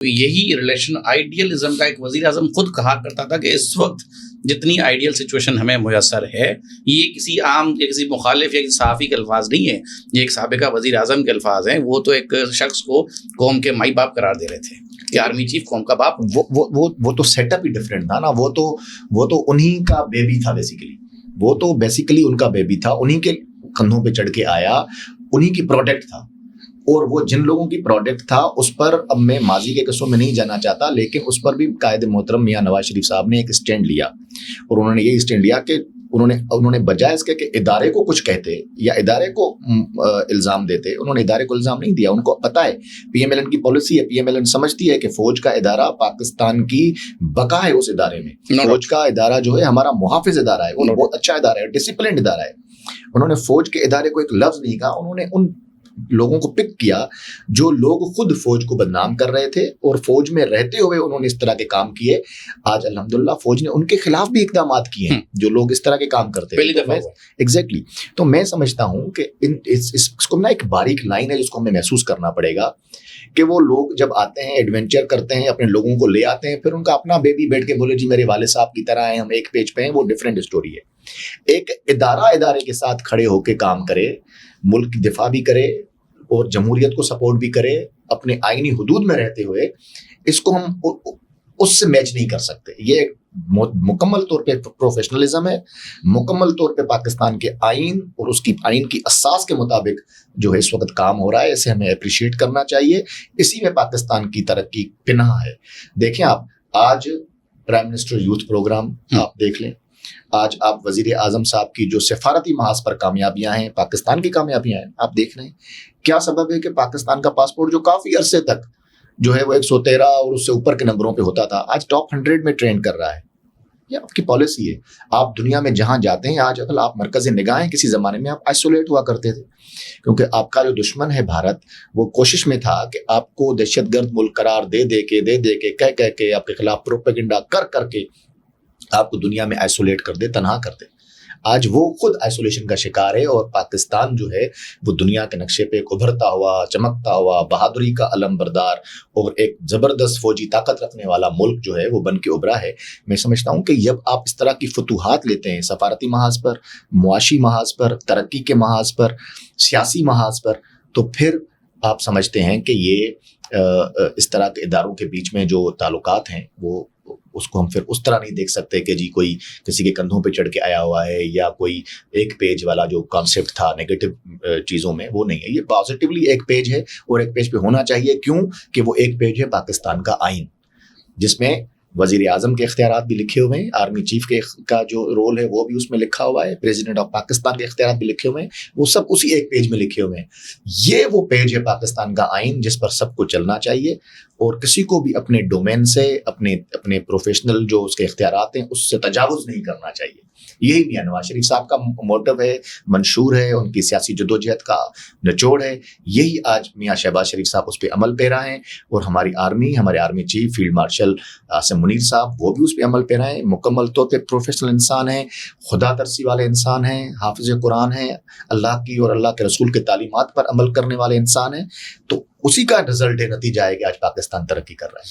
یہی relation idealism کا ایک وزیر اعظم خود کہا کرتا تھا کہ اس وقت جتنی آئیڈیل سچویشن ہمیں میسر ہے یہ کسی عام یا کسی مخالف یا کسی صحافی کے الفاظ نہیں ہے، یہ ایک سابقہ وزیر اعظم کے الفاظ ہیں. وہ تو ایک شخص کو قوم کے مائی باپ قرار دے رہے تھے کہ آرمی چیف قوم کا باپ. وہ تو سیٹ اپ ہی ڈفرینٹ تھا نا. وہ تو انہی کا بیبی تھا بیسیکلی. وہ تو بیسیکلی ان کا بیبی تھا، انہی کے کندھوں پہ چڑھ کے آیا، انہی کی پروڈکٹ تھا. اور وہ جن لوگوں کی پروڈکٹ تھا اس پر اب میں ماضی کے قصوں میں نہیں جانا چاہتا، لیکن اس پر بھی قائد محترم میاں نواز شریف صاحب نے ایک اسٹینڈ لیا. اور انہوں نے یہی اسٹینڈ لیا کہ انہوں نے بجائے اس کے کہ ادارے کو کچھ کہتے یا ادارے کو الزام دیتے، انہوں نے ادارے کو الزام نہیں دیا. ان کو پتہ ہے پی ایم ایل این کی پالیسی ہے، پی ایم ایل این سمجھتی ہے کہ فوج کا ادارہ پاکستان کی بقا ہے. اس ادارے میں فوج کا ادارہ جو ہے ہمارا محافظ ادارہ ہے، وہ بہت اچھا ادارہ ہے، ڈسپلنڈ ادارہ ہے. انہوں نے فوج کے ادارے کو ایک لفظ نہیں کہا، انہوں نے ان لوگوں کو پک کیا جو لوگ خود فوج کو بدنام کر رہے تھے اور فوج میں رہتے ہوئے انہوں نے اس طرح کے کام کیے. آج الحمدللہ فوج نے ان کے خلاف بھی اقدامات کیے ہیں جو لوگ اس طرح کے کام کرتے ہیں. ایگزیکٹلی. تو میں سمجھتا ہوں کہ اس کو نا ایک باریک لائن ہے جس کو ہمیں محسوس کرنا پڑے گا کہ وہ لوگ جب آتے ہیں ایڈونچر کرتے ہیں، اپنے لوگوں کو لے آتے ہیں، پھر ان کا اپنا بیبی بیٹھ کے بولے جی میرے والد صاحب کی طرح ہیں، ہم ایک پیج پہ ہیں، وہ ڈفرینٹ اسٹوری ہے. ایک ادارے کے ساتھ کھڑے ہو کے کام کرے، ملک کی دفاع بھی کرے اور جمہوریت کو سپورٹ بھی کرے اپنے آئینی حدود میں رہتے ہوئے، اس کو ہم اس سے میچ نہیں کر سکتے. یہ ایک مکمل طور پہ پروفیشنلزم ہے، مکمل طور پہ پاکستان کے آئین اور اس کی آئین کی اساس کے مطابق جو ہے اس وقت کام ہو رہا ہے. اسے ہمیں اپریشیٹ کرنا چاہیے، اسی میں پاکستان کی ترقی پنہا ہے. دیکھیں آپ آج پرائم منسٹر یوتھ پروگرام آپ دیکھ لیں، آج آپ وزیر اعظم صاحب کی جو سفارتی محاذ پر کامیابیاں ہیں، پاکستان کی کامیابیاں ہیں، آپ دیکھ رہے ہیں. کیا سبب ہے کہ پاکستان کا پاسپورٹ جو کافی عرصے تک جو ہے وہ 113 اور اس سے اوپر کے نمبروں پہ ہوتا تھا، آج ٹاپ 100 میں ٹرینڈ کر رہا ہے. یہ آپ کی پالیسی ہے. آپ دنیا میں جہاں جاتے ہیں آج اگر آپ مرکز نگاہ ہیں، کسی زمانے میں آپ آئسولیٹ ہوا کرتے تھے کیونکہ آپ کا جو دشمن ہے بھارت، وہ کوشش میں تھا کہ آپ کو دہشت گرد ملک قرار دے کے کہہ کے آپ کے خلاف پروپیگنڈا کر کے آپ کو دنیا میں آئسولیٹ کر دے، تنہا کر دے. آج وہ خود آئسولیشن کا شکار ہے اور پاکستان جو ہے وہ دنیا کے نقشے پہ ابھرتا ہوا، چمکتا ہوا، بہادری کا علم بردار اور ایک زبردست فوجی طاقت رکھنے والا ملک جو ہے وہ بن کے ابھرا ہے. میں سمجھتا ہوں کہ جب آپ اس طرح کی فتوحات لیتے ہیں سفارتی محاذ پر، معاشی محاذ پر، ترقی کے محاذ پر، سیاسی محاذ پر، تو پھر آپ سمجھتے ہیں کہ یہ اس طرح کے اداروں کے بیچ میں جو تعلقات ہیں وہ اس کو ہم پھر اس طرح نہیں دیکھ سکتے کہ جی کوئی کسی کے کندھوں پہ چڑھ کے آیا ہوا ہے یا کوئی ایک پیج والا جو کانسیپٹ تھا نیگیٹو چیزوں میں، وہ نہیں ہے. یہ پازیٹیولی ایک پیج ہے اور ایک پیج پہ ہونا چاہیے. کیوں کہ وہ ایک پیج ہے پاکستان کا آئین، جس میں وزیر اعظم کے اختیارات بھی لکھے ہوئے ہیں، آرمی چیف کا جو رول ہے وہ بھی اس میں لکھا ہوا ہے، پریزیڈنٹ آف پاکستان کے اختیارات بھی لکھے ہوئے ہیں، وہ سب اسی ایک پیج میں لکھے ہوئے ہیں. یہ وہ پیج ہے پاکستان کا آئین جس پر سب کو چلنا چاہیے اور کسی کو بھی اپنے ڈومین سے اپنے پروفیشنل جو اس کے اختیارات ہیں اس سے تجاوز نہیں کرنا چاہیے. یہی میاں نواز شریف صاحب کا موٹو ہے، منشور ہے، ان کی سیاسی جدوجہد کا نچوڑ ہے. یہی آج میاں شہباز شریف صاحب اس پہ عمل پیرا ہیں اور ہماری آرمی، ہمارے army chief field marshal Asim Munir صاحب، وہ بھی اس پہ عمل پیرا ہیں. مکمل طور پہ پروفیشنل انسان ہیں، خدا ترسی والے انسان ہیں، حافظ قرآن ہیں، اللہ کی اور اللہ کے رسول کے تعلیمات پر عمل کرنے والے انسان ہیں. تو اسی کا رزلٹ ہے، نتیجہ ہے کہ آج پاکستان ترقی کر رہا ہے.